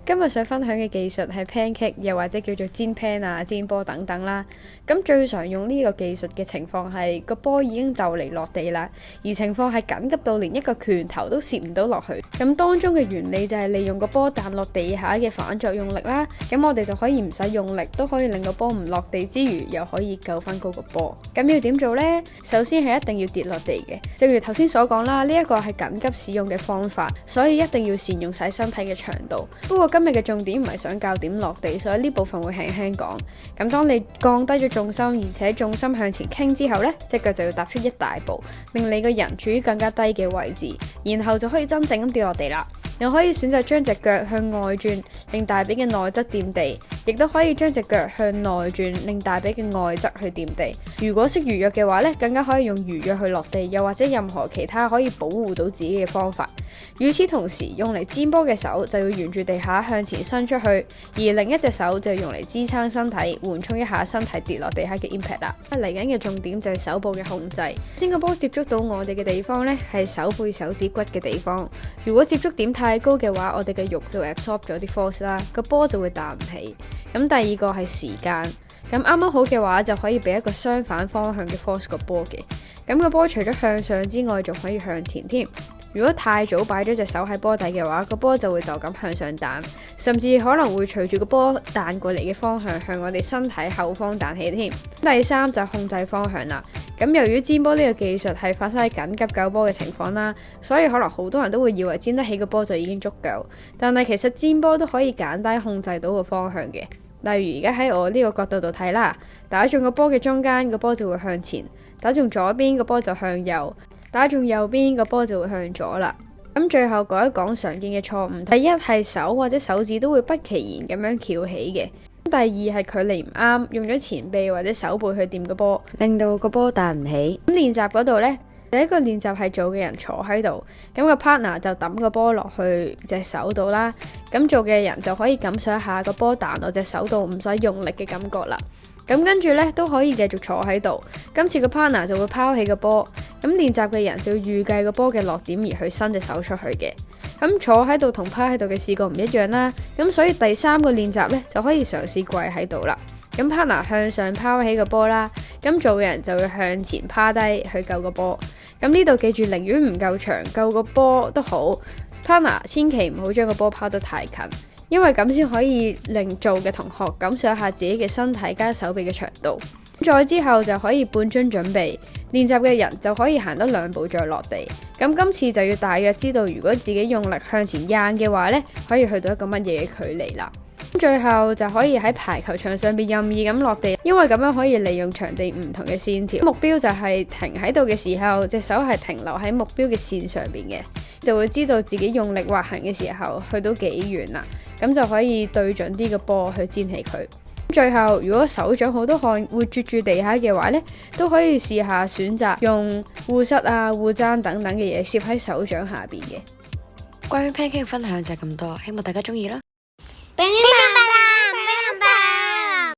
今日想分享嘅技術係 pancake，又或者叫做煎 pan 啊、煎波等等啦。咁最常用呢個技術嘅情況係個波已經就嚟落地啦，而情況係緊急到連一個拳頭都攝唔到落去。咁當中嘅原理就係利用個波彈落地下嘅反作用力啦。咁我哋就可以唔使用力，都可以令個波唔落地之餘，又可以救翻高個波。咁要點做呢？首先係一定要跌落地嘅，正如頭先所講啦，呢一個係緊急使用嘅方法，所以一定要善用晒身體嘅長度。不過今日嘅重點唔係想教點落地，所以呢部分會輕輕講。咁當你降低咗重心，而且重心向前傾之後呢，隻腳就要踏出一大步，令你個人處於更加低嘅位置，然後就可以真正咁跌落地啦。又可以選擇將隻腳向外轉，令大髀嘅內側掂地，亦都可以將隻腳向內轉，令大髀嘅外側去掂地。如果識魚躍嘅話呢，更加可以用魚躍去落地，又或者任何其他可以保護到自己嘅方法。與此同時，用嚟煎波嘅手就要沿住地下向前伸出去，而另一隻手就用嚟支撐身體，緩衝一下身體跌落地下嘅 impact 啦。嚟緊嘅重點就係手部嘅控制。先個波接觸到我哋嘅地方呢，係手背手指骨嘅地方。如果接觸點太高嘅話，我哋嘅肉就會 absorb 咗啲 force 啦，個波就會彈唔起。咁第二個係時間，咁啱啱好嘅話就可以俾一個相反方向嘅 force 個波嘅。咁個波除咗向上之外，仲可以向前添。如果太早擺咗隻手喺波底嘅話，個波就會就咁向上彈，甚至可能會隨住個波彈過嚟嘅方向向我哋身體後方彈起添。第三就係控制方向啦。咁由於煎波呢個技術係發生喺緊急救波嘅情況啦，所以可能好多人都會以為煎得起個波就已經足夠，但係其實煎波都可以簡單控制到個方向嘅。例如而家喺我呢個角度度睇啦，打中個波嘅中間，個波就會向前；打中左邊，個波就向右；打中右邊，個波就會向左啦。咁最後講一講常見嘅錯誤，第一係手或者手指都會不其然咁樣翹起嘅。第二係距離唔啱，用咗前臂或者手背去掂個波，令到個波彈唔起。咁練習嗰度呢，第一個練習係做嘅人坐喺度，咁個 partner 就抌個波落去隻手度啦。咁做嘅人就可以感受一下個波彈落隻手度唔使用力嘅感覺啦。咁跟住呢，都可以繼續坐喺度。今次個 partner 就會拋起個波，咁練習嘅人就要預計個波嘅落點而去伸隻手出去嘅。咁坐喺度同趴喺度嘅視覺唔一樣啦，咁所以第三個練習呢，就可以嘗試跪喺度啦。咁 partner 向上拋起個波啦，咁做嘅人就會向前趴低去救個波。咁呢度記住，寧願唔夠長，救個波都好。partner 千祈唔好將個波拋得太近，因為咁先可以令做嘅同學感受一下自己嘅身體加手臂嘅長度。再之後就可以半樽準備，練習嘅人就可以行多2步再落地。咁今次就要大約知道，如果自己用力向前掟嘅話呢，可以去到一個乜嘢嘅距離啦。最後就可以喺排球場上邊任意咁落地，因為咁樣可以利用場地唔同嘅線條。目標就係停喺度嘅時候，隻手係停留喺目標嘅線上邊嘅，就會知道自己用力滑行嘅時候去到幾遠啦。咁就可以對準啲個波去煎起佢。最後，如果手掌好多汗會啜住地下嘅話呢，都可以試下選擇用護膝啊、護踭等等嘅嘢攝喺手掌下邊嘅。關於 pancake 分享就係咁多，希望大家中意啦。俾啲